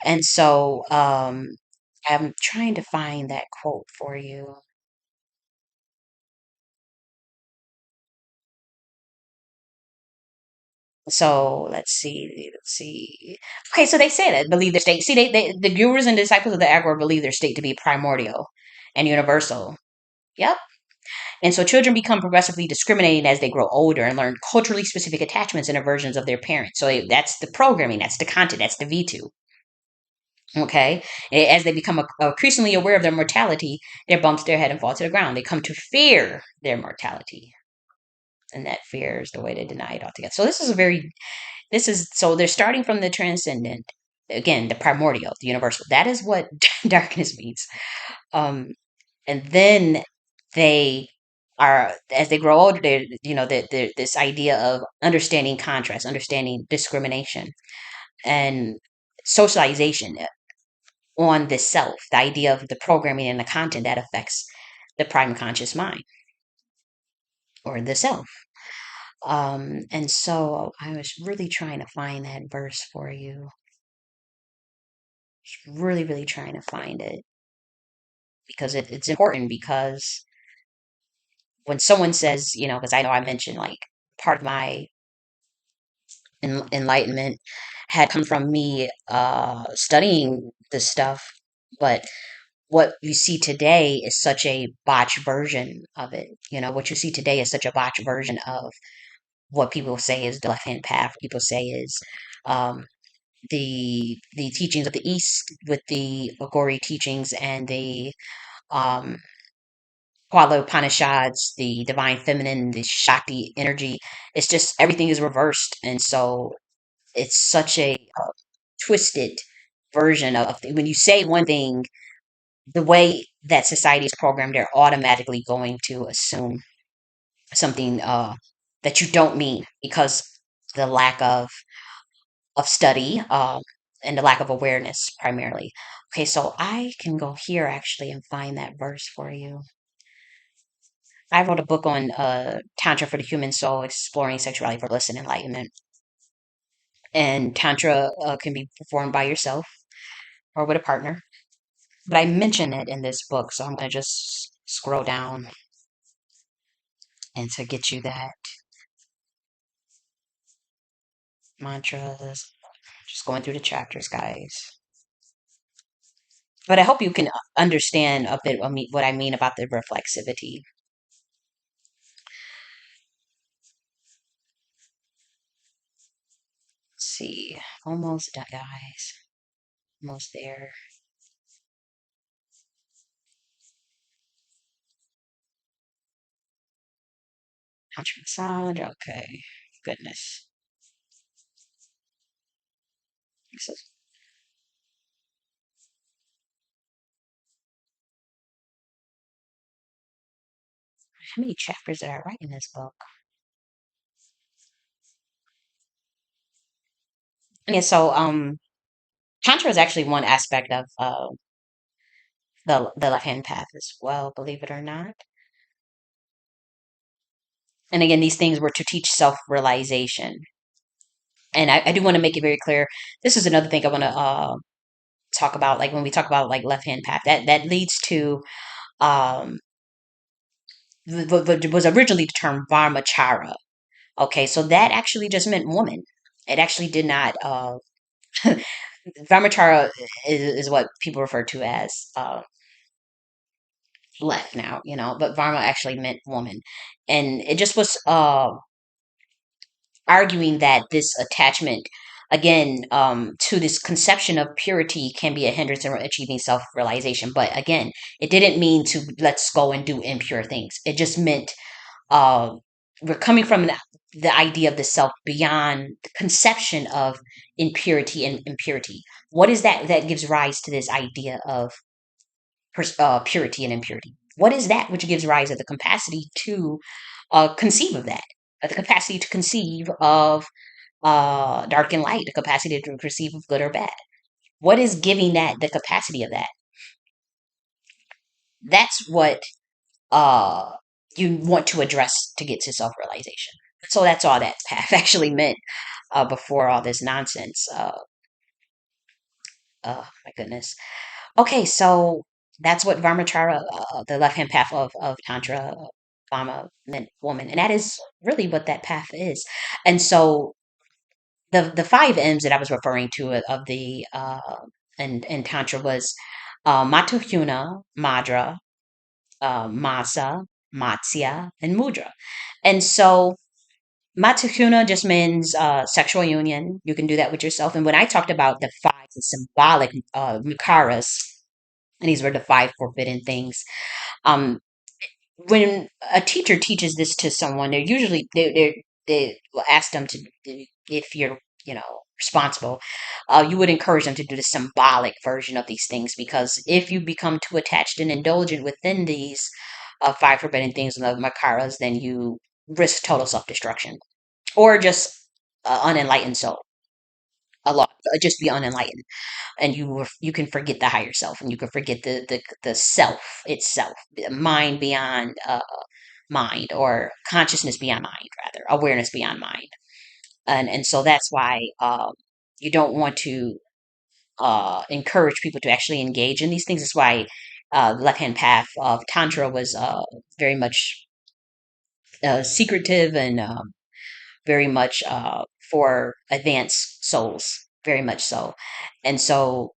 And so I'm trying to find that quote for you. So let's see. Okay, so they say that believe their state. See, the gurus and disciples of the Agora believe their state to be primordial and universal. Yep. And so children become progressively discriminating as they grow older and learn culturally specific attachments and aversions of their parents. So that's the programming, that's the content, that's the V2. Okay. As they become increasingly aware of their mortality, they bumps their head and fall to the ground. They come to fear their mortality. And that fear is the way they deny it altogether. So so they're starting from the transcendent, again, the primordial, the universal. That is what darkness means. Um, and then they are, as they grow older, this idea of understanding contrast, understanding discrimination, and socialization on the self, the idea of the programming and the content that affects the prime conscious mind or the self. And so I was really trying to find that verse for you. Really, really trying to find it because it's important because when someone says, because I know I mentioned like part of my enlightenment had come from me studying this stuff, but what you see today is such a botched version of it. What you see today is such a botched version of what people say is the left hand path. People say is um, the teachings of the East with the Agori teachings and the um, Palo Upanishads, the divine feminine, the Shakti energy. It's just everything is reversed, and so it's such a twisted version of when you say one thing, the way that society is programmed, they're automatically going to assume something that you don't mean because the lack of study and the lack of awareness primarily. Okay, so I can go here actually and find that verse for you. I wrote a book on Tantra for the Human Soul, exploring sexuality for bliss and enlightenment. And Tantra can be performed by yourself or with a partner. But I mention it in this book, so I'm going to just scroll down and to get you that mantras. Just going through the chapters, guys. But I hope you can understand a bit of what I mean about the reflexivity. Let's see. Almost done, guys. Almost there. Tantra massage. Okay. Goodness. So, how many chapters did I write in this book? Yeah, so Tantra is actually one aspect of the left hand path as well, believe it or not. And again, these things were to teach self realization. And I do want to make it very clear. This is another thing I want to talk about. Like when we talk about like left hand path, that leads to um, what was originally the term Varmachara. Okay, so that actually just meant woman. It actually did not. Varmachara is what people refer to as left now, but Varma actually meant woman. And it just was arguing that this attachment, again, to this conception of purity can be a hindrance in achieving self realization. But again, it didn't mean to let's go and do impure things. It just meant uh, we're coming from the idea of the self beyond the conception of impurity and impurity. What is that gives rise to this idea of purity and impurity? What is that which gives rise to the capacity to conceive of that? The capacity to conceive of dark and light, the capacity to conceive of good or bad. What is giving that the capacity of that? That's what uh, you want to address to get to self realization. So that's all that path actually meant before all this nonsense. My goodness. Okay, so that's what Varmachara, the left hand path of Tantra, Varma meant woman, and that is really what that path is. And so the five M's that I was referring to of the and Tantra was Matahuna, Madra, Masa, Matsya, and Mudra. And so Matsukuna just means sexual union. You can do that with yourself. And when I talked about the five symbolic makaras, and these were the five forbidden things, um, when a teacher teaches this to someone, they're usually they will ask them to, if you're, responsible, you would encourage them to do the symbolic version of these things, because if you become too attached and indulgent within these five forbidden things and the makaras, then you risk total self-destruction, or just unenlightened soul. A lot, just be unenlightened, and you can forget the higher self, and you can forget the self itself, the mind beyond mind, or consciousness beyond mind, rather awareness beyond mind. And so that's why you don't want to encourage people to actually engage in these things. That's why the left hand path of tantra was very much secretive, and very much for advanced souls, very much so. And so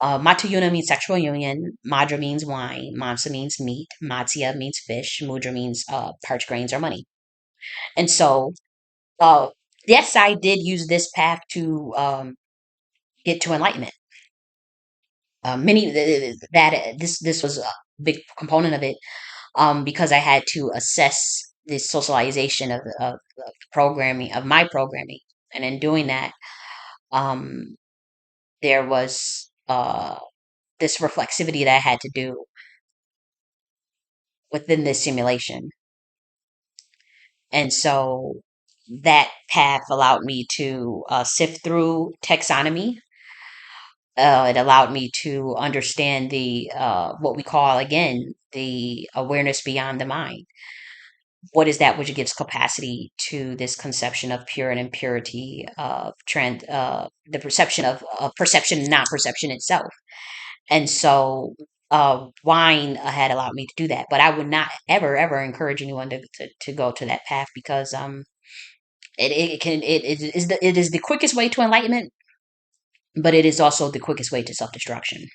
Matayuna means sexual union. Madra means wine. Mansa means meat. Matsya means fish. Mudra means parched grains or money. And so, uh, yes, I did use this path to get to enlightenment. Many that this was a big component of it, because I had to assess the socialization of programming, of my programming, and in doing that, um, there was this reflexivity that I had to do within this simulation. And so that path allowed me to sift through taxonomy. It allowed me to understand the what we call, again, the awareness beyond the mind. What is that which gives capacity to this conception of pure and impurity, of the perception of perception and non-perception itself. And so wine had allowed me to do that. But I would not ever encourage anyone to go to that path, because it is the quickest way to enlightenment, but it is also the quickest way to self-destruction.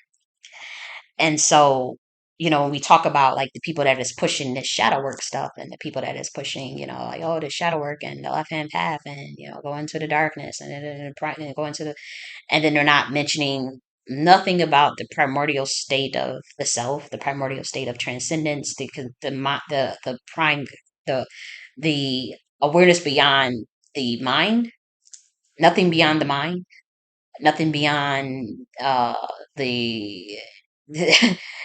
And so, when we talk about like the people that is pushing this shadow work stuff, and the people that is pushing, like, oh, the shadow work and the left hand path, and go into the darkness, and go into the, and then they're not mentioning nothing about the primordial state of the self, the primordial state of transcendence, the prime, the the awareness beyond the mind, nothing beyond the mind, nothing beyond the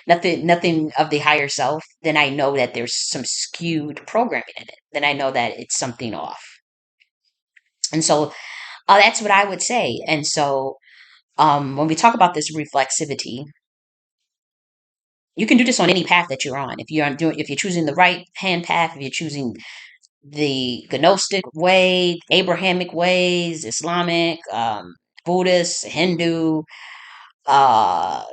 nothing of the higher self. Then I know that there's some skewed programming in it. Then I know that it's something off. And so that's what I would say. And so when we talk about this reflexivity, you can do this on any path that you're on. If you're choosing the right hand path, if you're choosing the Gnostic way, Abrahamic ways, Islamic, Buddhist, Hindu, uh,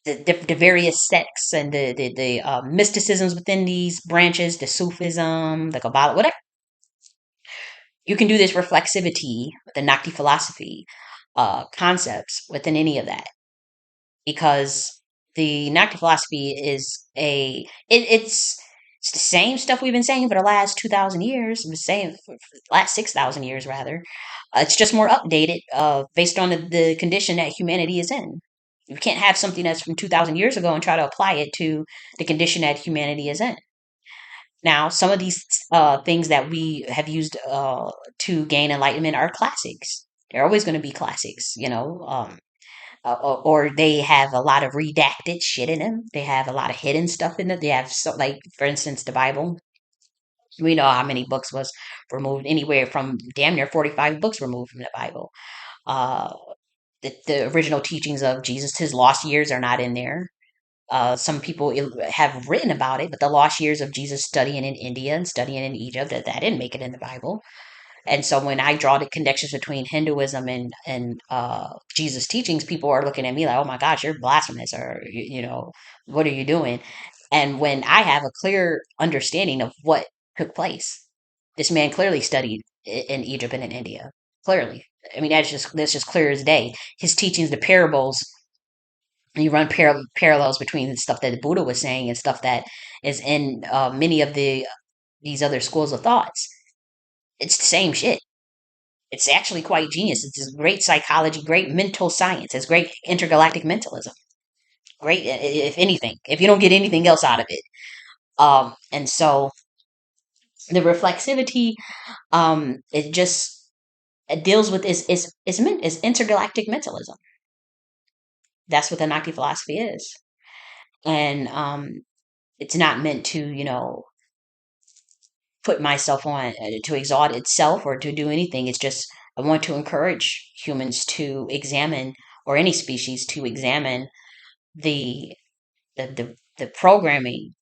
the various sects, and the mysticisms within these branches, the Sufism, the Kabbalah, whatever. You can do this reflexivity, the Nakti philosophy concepts within any of that, because the Nakti philosophy is it's the same stuff we've been saying for the last 2,000 years. The same for the last 6,000 years, rather. It's just more updated, based on the condition that humanity is in. You can't have something that's from 2,000 years ago and try to apply it to the condition that humanity is in. Now, some of these things that we have used to gain enlightenment are classics. They're always going to be classics, or they have a lot of redacted shit in them. They have a lot of hidden stuff in them. They have, so, like, for instance, the Bible. We know how many books was removed, anywhere from damn near 45 books removed from the Bible. Uh, the original teachings of Jesus, his lost years, are not in there. Some people have written about it, but the lost years of Jesus studying in India and studying in Egypt, that didn't make it in the Bible. And so when I draw the connections between Hinduism and Jesus' teachings, people are looking at me like, "Oh my gosh, you're blasphemous," or "What are you doing?" And when I have a clear understanding of what took place, this man clearly studied in Egypt and in India. Clearly, I mean, that's just clear as day. His teachings, the parables, you run parallels between the stuff that the Buddha was saying and stuff that is in many of these other schools of thoughts. It's the same shit. It's actually quite genius. It's great psychology, great mental science. It's great intergalactic mentalism. Great, if anything, if you don't get anything else out of it. And so the reflexivity, it just it deals with is intergalactic mentalism. That's what the Nocti philosophy is, and it's not meant to put myself on to exalt itself or to do anything. It's just I want to encourage humans to examine, or any species to examine the the programming,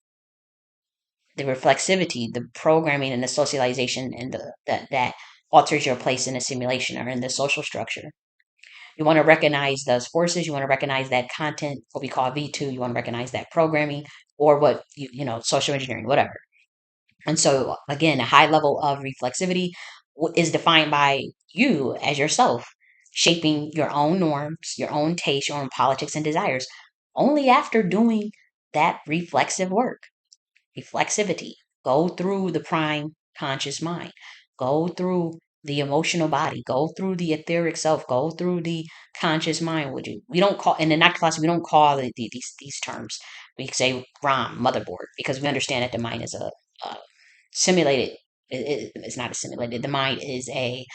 the reflexivity, the programming, and the socialization, and that alters your place in a simulation or in the social structure. You want to recognize those forces. You want to recognize that content, what we call V2. You want to recognize that programming, or what social engineering, whatever. And so, again, a high level of reflexivity is defined by you as yourself, shaping your own norms, your own taste, your own politics and desires, only after doing that reflexive work. Reflexivity. Go through the prime conscious mind. Go through the emotional body. Go through the etheric self. Go through the conscious mind. Would you? We don't call in the Nocti philosophy. We don't call these terms. We say RAM, motherboard, because we understand that the mind is a simulated. It's not a simulated. The mind is a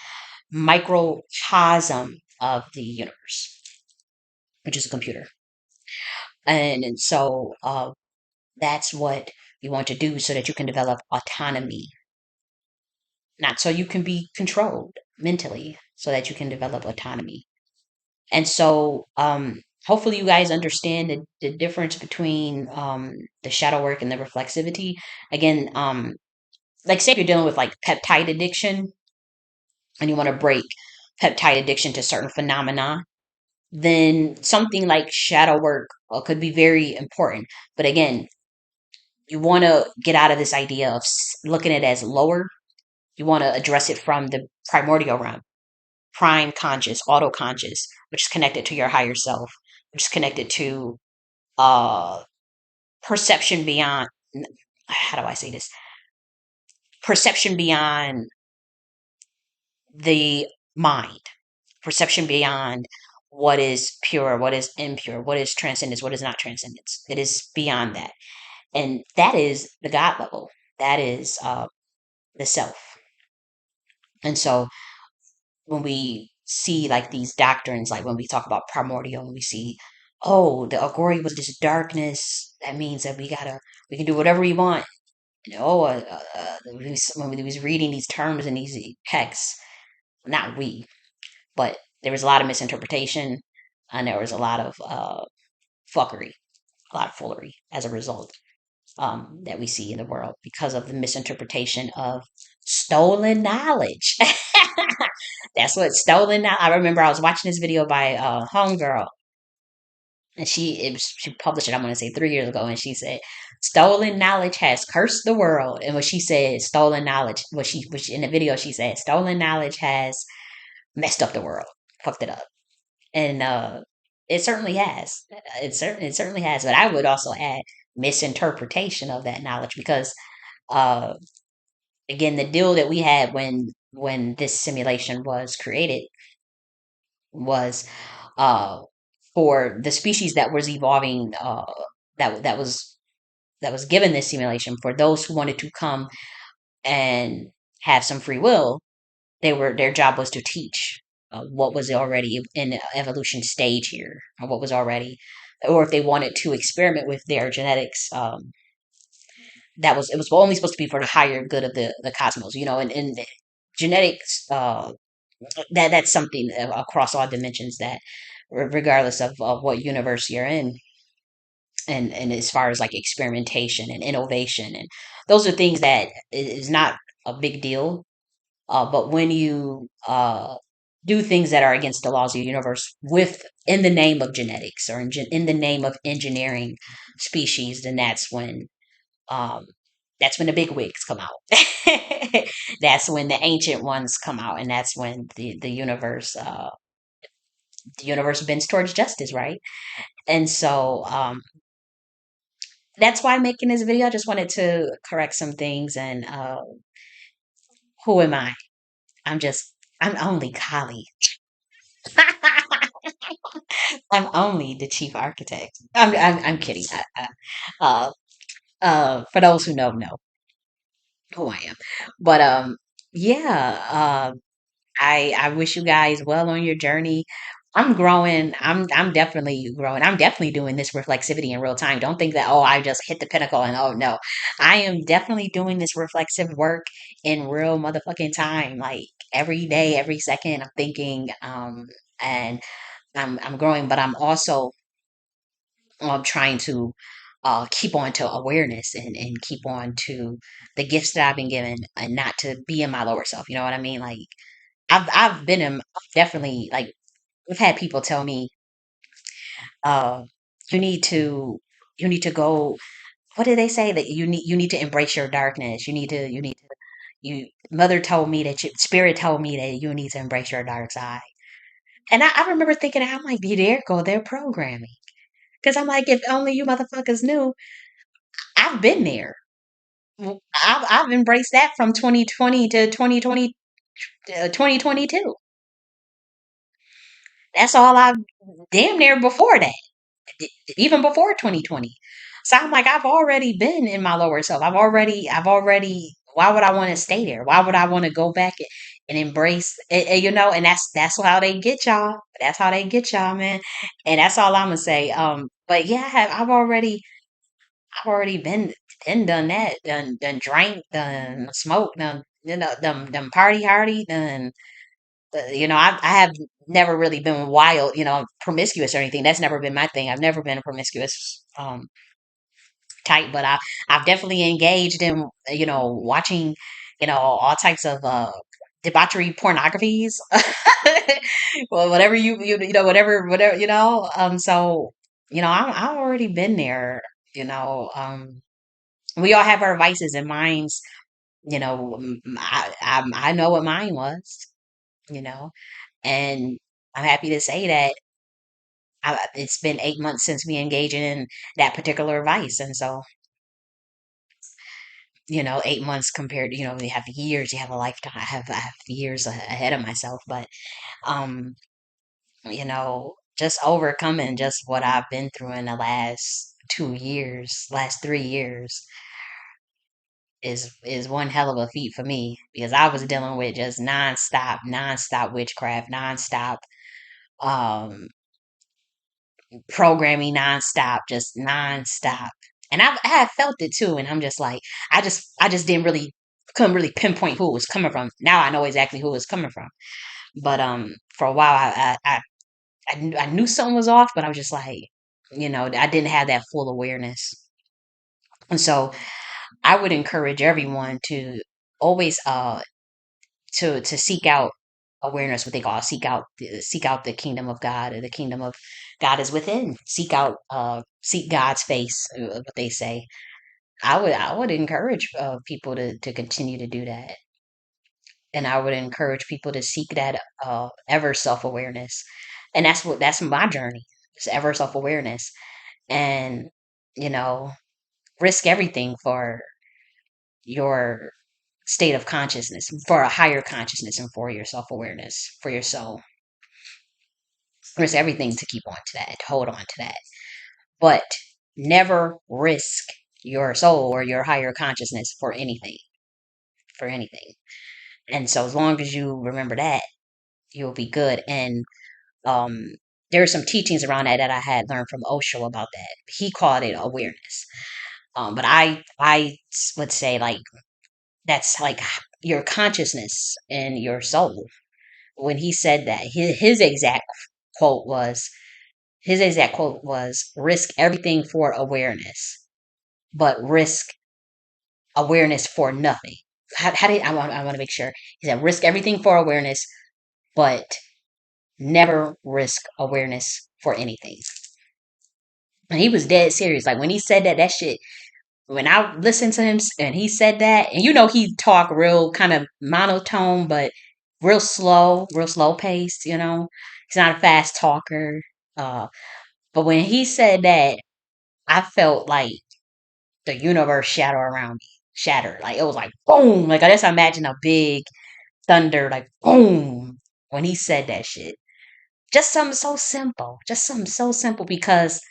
microcosm of the universe, which is a computer, and so that's what you want to do so that you can develop autonomy, not so you can be controlled mentally, so that you can develop autonomy. And so, hopefully, you guys understand the difference between the shadow work and the reflexivity. Again, like say if you're dealing with like peptide addiction and you want to break peptide addiction to certain phenomena, then something like shadow work could be very important. But again, you want to get out of this idea of looking at it as lower. You want to address it from the primordial realm, prime conscious, autoconscious, which is connected to your higher self, which is connected to uh perception beyond, how do I say this? Perception beyond the mind, perception beyond what is pure, what is impure, what is transcendence, what is not transcendence. It is beyond that. And that is the God level. That is the self. And so when we see like these doctrines, like when we talk about primordial, and we see, oh, the Agori was this darkness, that means that we can do whatever we want. When we was reading these terms and these texts, not we, but there was a lot of misinterpretation, and there was a lot of fuckery, a lot of foolery as a result, that we see in the world because of the misinterpretation of stolen knowledge. That's what stolen knowledge. I remember I was watching this video by Homegirl, and she published it, I'm going to say 3 years ago, and she said stolen knowledge has cursed the world. And what she said, stolen knowledge, which in the video she said stolen knowledge has messed up the world, fucked it up. And it certainly has. It certainly has. But I would also add misinterpretation of that knowledge, because uh, again, the deal that we had when this simulation was created was uh, for the species that was evolving, that that was that was given this simulation, for those who wanted to come and have some free will. Their job was to teach what was already in the evolution stage here, or what was already, or if they wanted to experiment with their genetics, it was only supposed to be for the higher good of the cosmos, and genetics, that's something across all dimensions, that regardless of what universe you're in, and as far as like experimentation and innovation, and those are things that is not a big deal. But when you do things that are against the laws of the universe, with in the name of genetics, or in the name of engineering species, then um, that's when the big wigs come out. That's when the ancient ones come out, and that's when the universe bends towards justice, right? And so that's why I'm making this video. I just wanted to correct some things. And who am I? I'm just, I'm only Kali. I'm only the chief architect. I'm kidding. Uh, for those who know who I am. But yeah. I wish you guys well on your journey. I'm growing. I'm definitely growing. I'm definitely doing this reflexivity in real time. Don't think that, oh, I just hit the pinnacle and oh no. I am definitely doing this reflexive work in real motherfucking time. Like every day, every second I'm thinking and I'm growing, but I'm also trying to keep on to awareness and keep on to the gifts that I've been given and not to be in my lower self. You know what I mean? Like I've been in definitely like I've had people tell me, uh, you need to you need to go. What did they say that you need to embrace your darkness. You need to you. Mother told me that spirit told me that you need to embrace your dark side. And I remember thinking, I'm like, there go their programming. Because I'm like, if only you motherfuckers knew, I've been there. I've embraced that from 2020 to 2022. That's all I've damn near before that. Even before 2020. So I'm like, I've already been in my lower self. Why would I want to stay there? Why would I want to go back and embrace and that's how they get y'all. That's how they get y'all, man. And that's all I'm gonna say. But yeah, I've already been done that, done drank, done smoked, done them party hardy, done I have never really been wild, promiscuous or anything. That's never been my thing. I've never been a promiscuous type, but I've definitely engaged in, watching, all types of debauchery pornographies. Well, whatever whatever, so, I've already been there, you know. We all have our vices and minds, I know what mine was, you know, and I'm happy to say that it's been 8 months since me engaging in that particular vice. And so, 8 months compared to, you have years, you have a lifetime. I have years ahead of myself, but, um, just overcoming just what I've been through in the last 2 years, last 3 years is one hell of a feat for me because I was dealing with just nonstop witchcraft, nonstop, um, programming nonstop, just nonstop. And I have felt it too. And I'm just like, I just couldn't really pinpoint who it was coming from. Now I know exactly who it was coming from. But for a while, I knew something was off, but I was just like, I didn't have that full awareness. And so I would encourage everyone to always to seek out awareness, what they call seek out the kingdom of God, or the kingdom of God is within. Seek God's face, what they say. I would encourage people to continue to do that, and I would encourage people to seek that ever self awareness, and that's my journey. It's ever self awareness, and you know risk everything for your state of consciousness, for a higher consciousness, and for your self awareness, for your soul. Risk everything to keep on to that, to hold on to that. But never risk your soul or your higher consciousness for anything, for anything. And so as long as you remember that, you'll be good. And um, there are some teachings around that I had learned from Osho about that. He called it awareness. But I would say like that's like your consciousness and your soul. When he said that, quote was his exact quote was risk everything for awareness, but risk awareness for nothing. How did I want to make sure he said risk everything for awareness, but never risk awareness for anything. And he was dead serious. Like when he said that, that shit. When I listened to him and he said that, and he talk real kind of monotone, but real slow paced. He's not a fast talker. Uh, but when he said that, I felt like the universe shatter around me, shattered. Like it was like boom. Like I just imagine a big thunder, like boom, when he said that shit. Just something so simple. Just something so simple because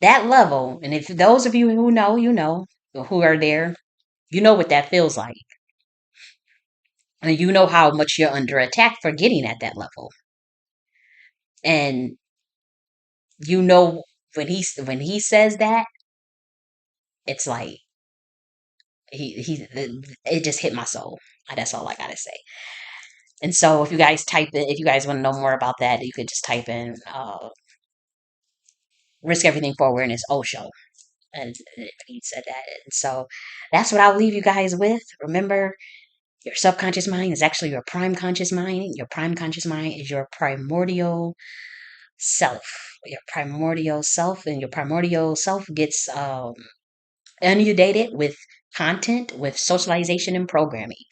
that level, and if those of you who know, you know, who are there, you know what that feels like. And you know how much you're under attack for getting at that level. And you know when he says that, it's like he it just hit my soul. That's all I gotta say. And so if you guys type in, if you guys want to know more about that, you could just type in risk everything for awareness Osho. And he said that. And so that's what I'll leave you guys with. Remember, your subconscious mind is actually your prime conscious mind. Your prime conscious mind is your primordial self. Your primordial self, and your primordial self gets inundated with content, with socialization and programming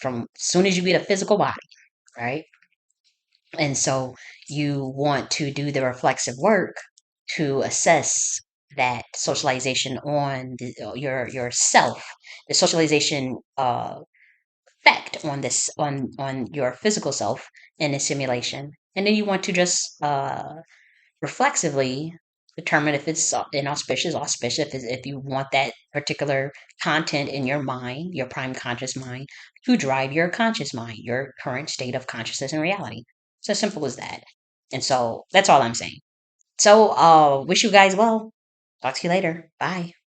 from as soon as you get a physical body, right? And so you want to do the reflexive work to assess that socialization on your self, the socialization effect on this on your physical self in the simulation, and then you want to just reflexively determine if it's inauspicious, auspicious, if you want that particular content in your mind, your prime conscious mind, to drive your conscious mind, your current state of consciousness and reality. It's as simple as that. And so that's all I'm saying. So wish you guys well. Talk to you later. Bye.